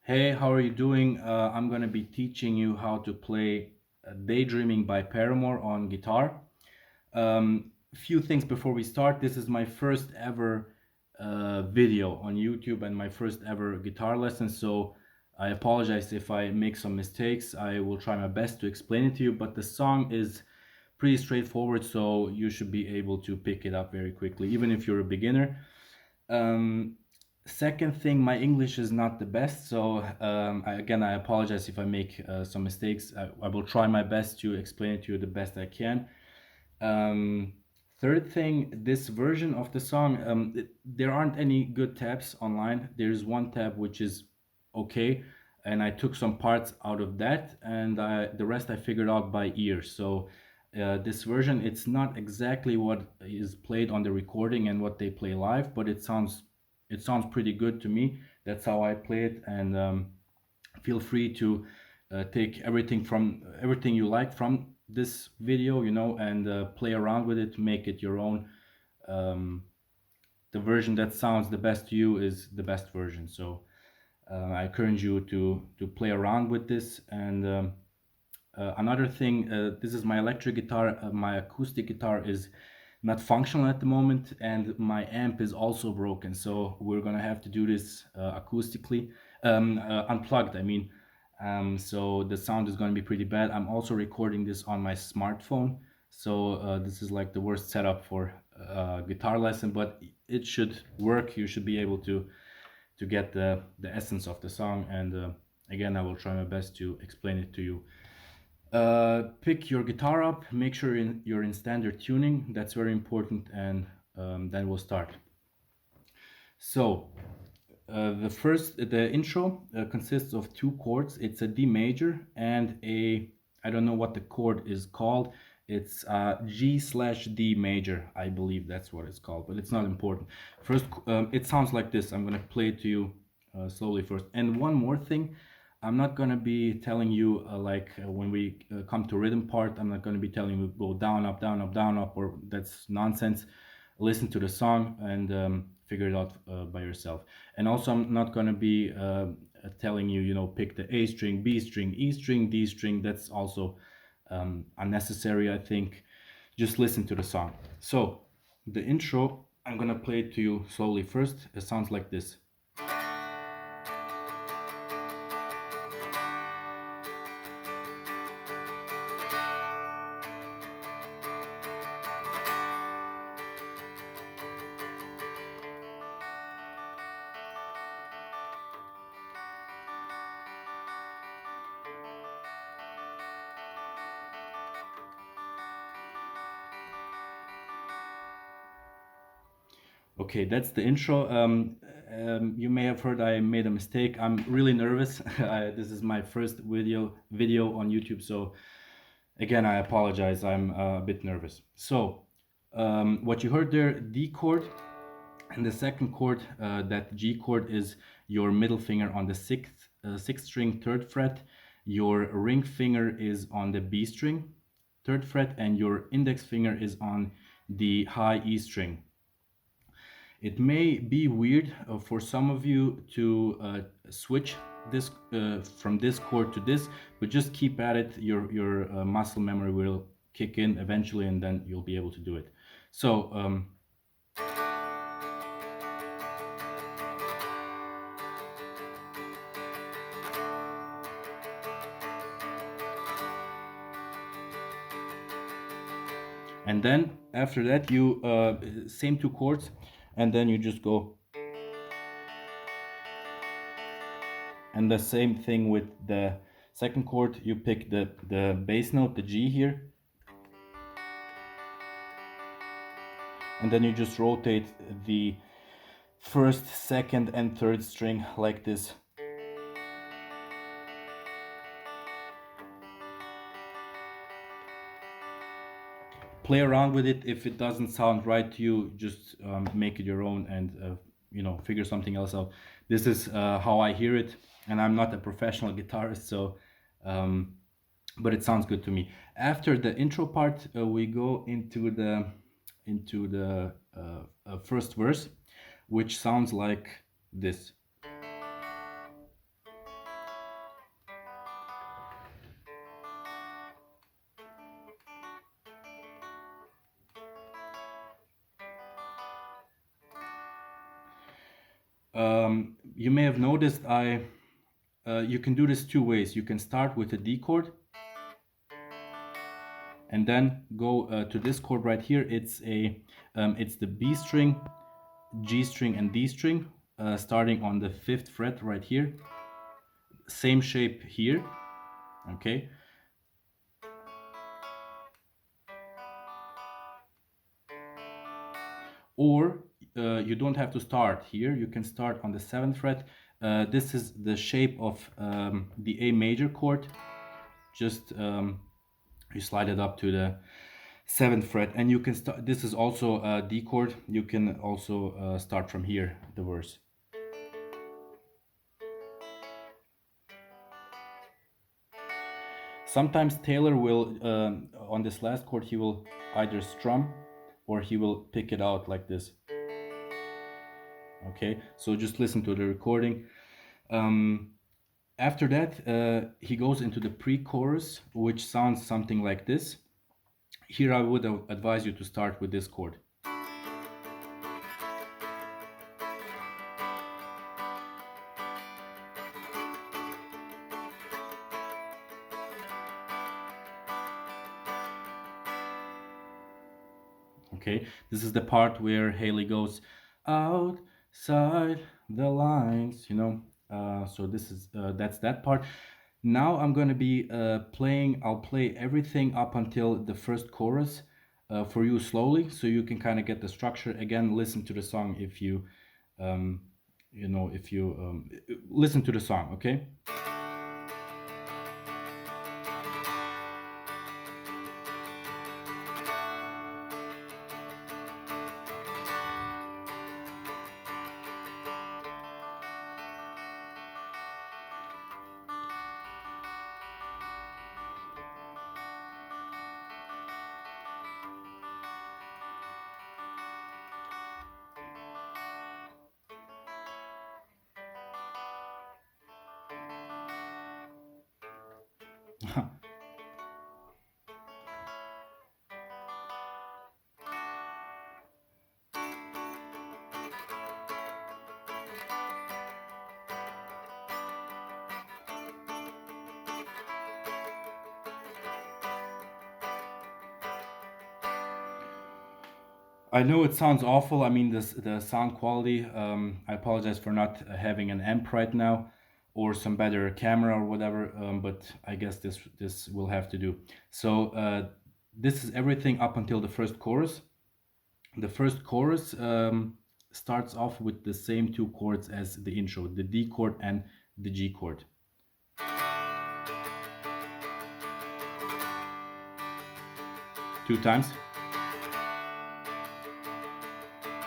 Hey, how are you doing? I'm going to be teaching you how to play Daydreaming by Paramore on guitar. A few things before we start. This is my first ever video on YouTube and my first ever guitar lesson, so I apologize if I make some mistakes. I will try my best to explain it to you, but the song is pretty straightforward, so you should be able to pick it up very quickly, even if you're a beginner. Um, Second thing, my English is not the best, so again, I apologize if I make some mistakes. I will try my best to explain it to you the best I can. Um, Third thing, this version of the song, there aren't any good tabs online. There's one tab which is okay, and I took some parts out of that, and the rest I figured out by ear. So this version, it's not exactly what is played on the recording and what they play live, but it sounds pretty good to me. That's how I play it, and feel free to take everything you like from this video, and play around with it, make it your own. um, the version that sounds the best to you is the best version, so I encourage you to play around with this. And another thing, this is my electric guitar. My acoustic guitar is not functional at the moment, and my amp is also broken, so we're gonna have to do this acoustically, unplugged, I mean. So the sound is gonna be pretty bad. I'm also recording this on my smartphone, so this is like the worst setup for guitar lesson, but it should work. You should be able to get the essence of the song, and again, I will try my best to explain it to you. Pick your guitar up, make sure you're in standard tuning, that's very important, and then we'll start. So, the intro consists of two chords. It's a D major and I don't know what the chord is called. It's G/D major, I believe that's what it's called, but it's not important. First, it sounds like this. I'm gonna play it to you slowly first. And one more thing, I'm not gonna be telling you when we come to rhythm part, I'm not gonna be telling you go down, up, down, up, down, up, or that's nonsense. Listen to the song and figure it out by yourself. And also, I'm not gonna be telling you, pick the A string, B string, E string, D string. That's also unnecessary, I think. Just listen to the song. So, the intro, I'm gonna play it to you slowly first. It sounds like this. Okay, that's the intro. You may have heard I made a mistake. I'm really nervous. This is my first video on YouTube, so again, I apologize. I'm a bit nervous. So, what you heard there, D chord, and the second chord, that G chord, is your middle finger on the sixth string, third fret. Your ring finger is on the B string, third fret, and your index finger is on the high E string. It may be weird for some of you to switch this from this chord to this, but just keep at it. Your muscle memory will kick in eventually, and then you'll be able to do it. So, and then after that, you same two chords, and then you just go. And the same thing with the second chord. You pick the bass note, the G here, and then you just rotate the first, second, and third string like this. Play around with it. If it doesn't sound right to you, just make it your own, and figure something else out. This is how I hear it, and I'm not a professional guitarist, so but it sounds good to me. After the intro part, we go into the first verse, which sounds like this. You may have noticed you can do this two ways. You can start with a D chord and then go to this chord right here. It's the B string, G string, and D string, starting on the 5th fret right here. Same shape here, okay? Or you don't have to start here. You can start on the 7th fret. This is the shape of the A major chord. Just you slide it up to the 7th fret, and you can start. This is also a D chord. You can also start from here, the verse. Sometimes Taylor will, on this last chord, he will either strum or he will pick it out like this. Okay, so just listen to the recording. After that, he goes into the pre-chorus, which sounds something like this. Here I would advise you to start with this chord. Okay, this is the part where Haley goes outside the lines, you know. So this is that's that part. Now I'm going to be playing. I'll play everything up until the first chorus for you slowly, so you can kind of get the structure. Again, listen to the song if you, if you listen to the song. Okay. I know it sounds awful. I mean, the sound quality. I apologize for not having an amp right now, or some better camera or whatever. But I guess this will have to do. So this is everything up until the first chorus. The first chorus starts off with the same two chords as the intro: the D chord and the G chord. Two times.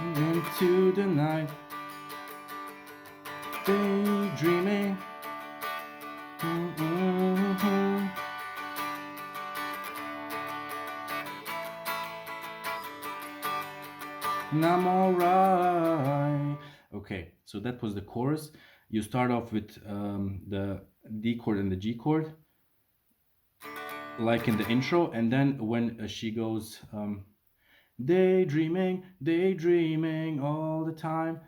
Into the night, daydreaming. And I'm alright. Okay, so that was the chorus. You start off with the D chord and the G chord, like in the intro, and then when she goes daydreaming, daydreaming all the time,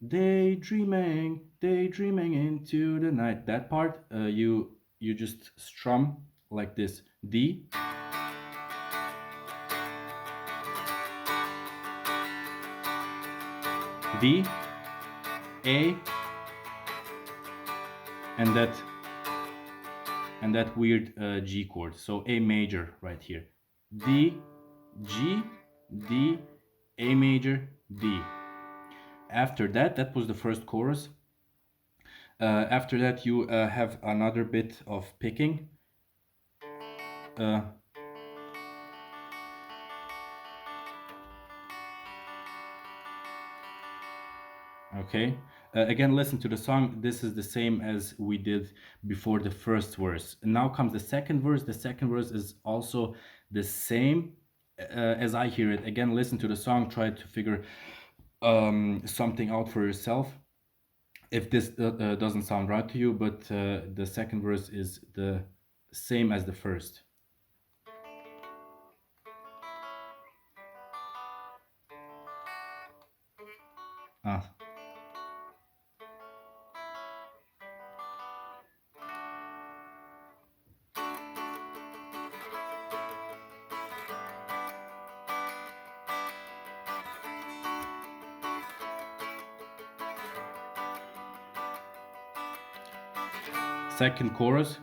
daydreaming, daydreaming into the night. That part, you just strum like this: D, D, A, and that weird G chord. So A major right here. D, G, D, A major, D. After that was the first chorus. After that, you have another bit of picking. Okay. Again, listen to the song. This is the same as we did before the first verse. And now comes the second verse. The second verse is also the same as I hear it. Again, listen to the song. Try to figure something out for yourself if this doesn't sound right to you, but the second verse is the same as the first. Ah. second chorus.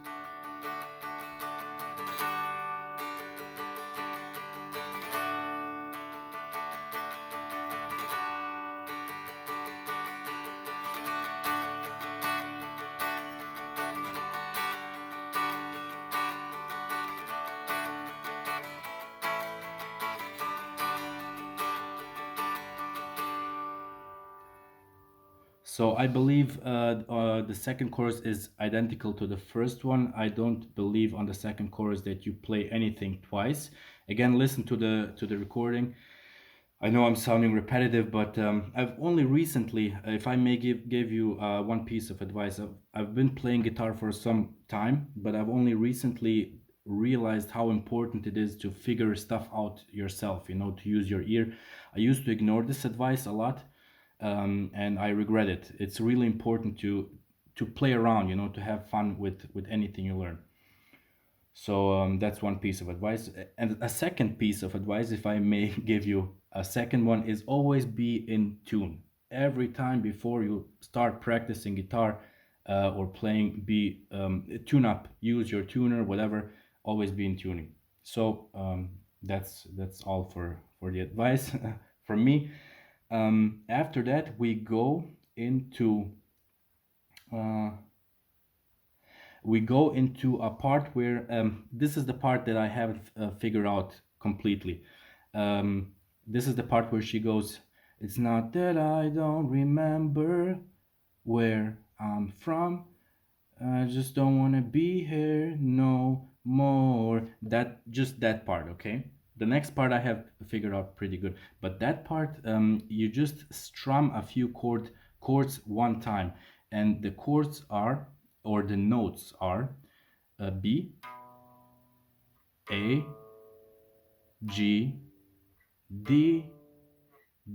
So I believe the second chorus is identical to the first one. I don't believe on the second chorus that you play anything twice. Again, listen to the recording. I know I'm sounding repetitive, but I've only recently, if I may give you one piece of advice, I've been playing guitar for some time, but I've only recently realized how important it is to figure stuff out yourself, you know, to use your ear. I used to ignore this advice a lot, and I regret it. It's really important to play around, you know, to have fun with anything you learn. So that's one piece of advice. And a second piece of advice, if I may give you a second one, is always be in tune. Every time before you start practicing guitar or playing, be tune up. Use your tuner, whatever. Always be in tuning. So that's all for the advice from me. After that, we go into uh, a part where this is the part that I haven't figured out completely. This is the part where she goes, "It's not that I don't remember where I'm from. I just don't want to be here no more." That part, okay? The next part I have figured out pretty good, but that part, you just strum a few chords one time, and the chords are, or the notes are, B, A, G, D,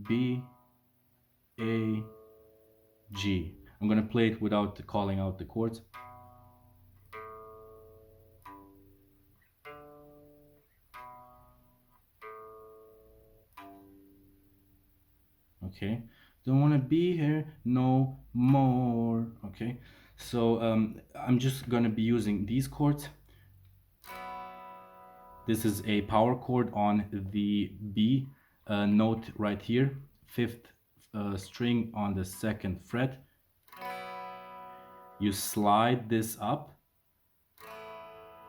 B, A, G. I'm gonna play it without calling out the chords. Okay, don't want to be here no more. Okay, so I'm just gonna be using these chords. This is a power chord on the B note right here, fifth string on the second fret. You slide this up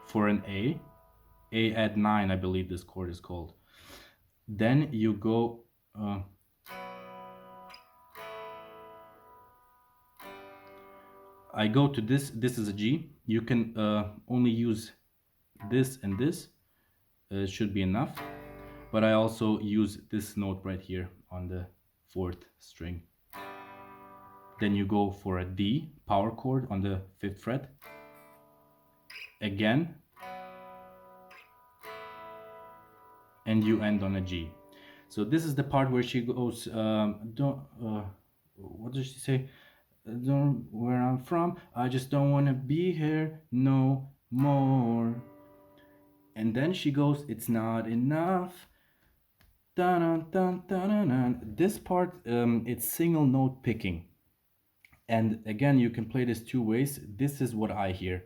for an A add 9, I believe this chord is called. Then you go I go to this is a G. You can only use this and this, should be enough, but I also use this note right here on the fourth string. Then you go for a D power chord on the fifth fret again, and you end on a G. So this is the part where she goes, don't what does she say? Don't where I'm from, I just don't want to be here no more. And then she goes, it's not enough. Dun, dun, dun, dun, dun. This part, it's single note picking. And again, you can play this two ways. This is what I hear.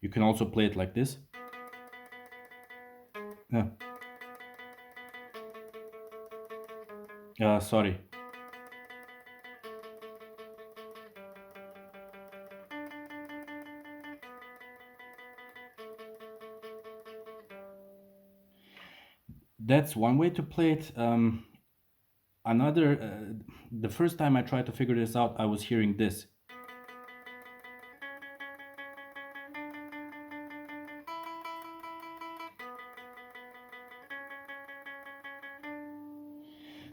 You can also play it like this. Sorry. That's one way to play it. The first time I tried to figure this out, I was hearing this.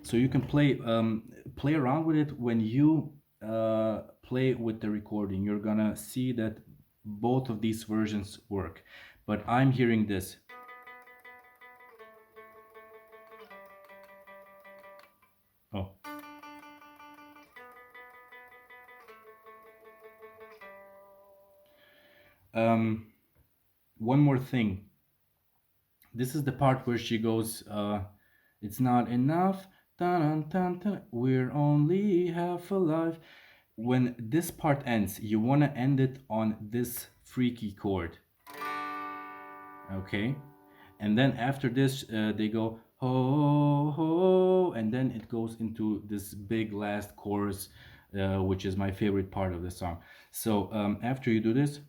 So you can play around with it when you play with the recording. You're gonna see that both of these versions work. But I'm hearing this. Oh. Um, One more thing. This is the part where she goes, it's not enough. Dun, dun, dun, dun, we're only half alive. When this part ends, you want to end it on this freaky chord. Okay? And then after this, they go, ho, ho, and then it goes into this big last chorus, which is my favorite part of the song. So after you do this,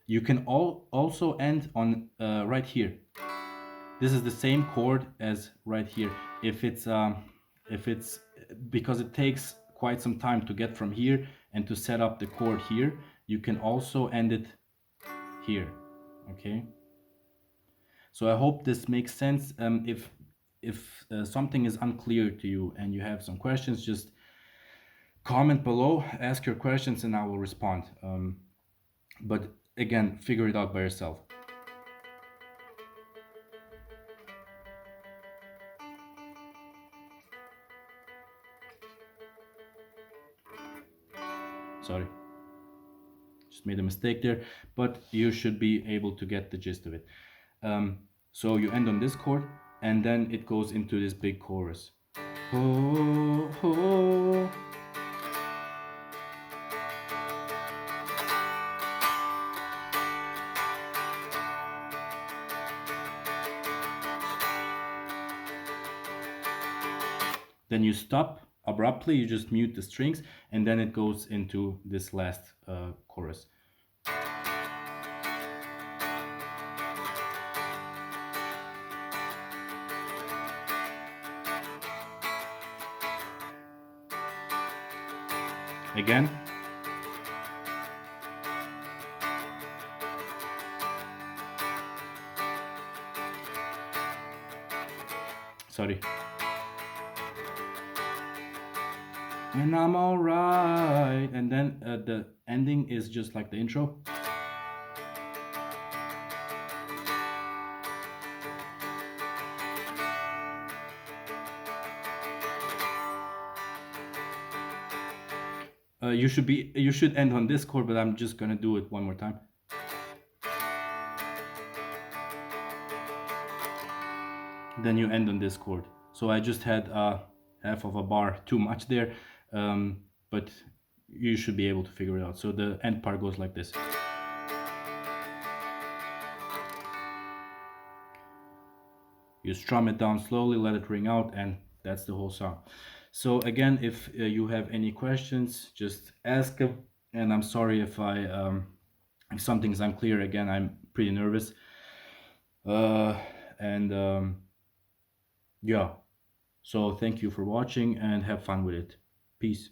you can also end on right here. This is the same chord as right here. If it's because it takes quite some time to get from here and to set up the chord here, you can also end it here. Okay. So I hope this makes sense. If something is unclear to you and you have some questions, just comment below, ask your questions, and I will respond. But again, figure it out by yourself. Sorry, just made a mistake there, but you should be able to get the gist of it. So you end on this chord, and then it goes into this big chorus. Ho, ho. Then you stop abruptly, you just mute the strings, and then it goes into this last chorus. Again. Sorry. And I'm alright. And then the ending is just like the intro. You should end on this chord, but I'm just gonna do it one more time. Then you end on this chord. So I just had half of a bar too much there, but you should be able to figure it out. So the end part goes like this. You strum it down slowly, let it ring out, and that's the whole song. So again, if you have any questions, just ask them. And I'm sorry if something's unclear. Again, I'm pretty nervous. And yeah. So thank you for watching and have fun with it. Peace.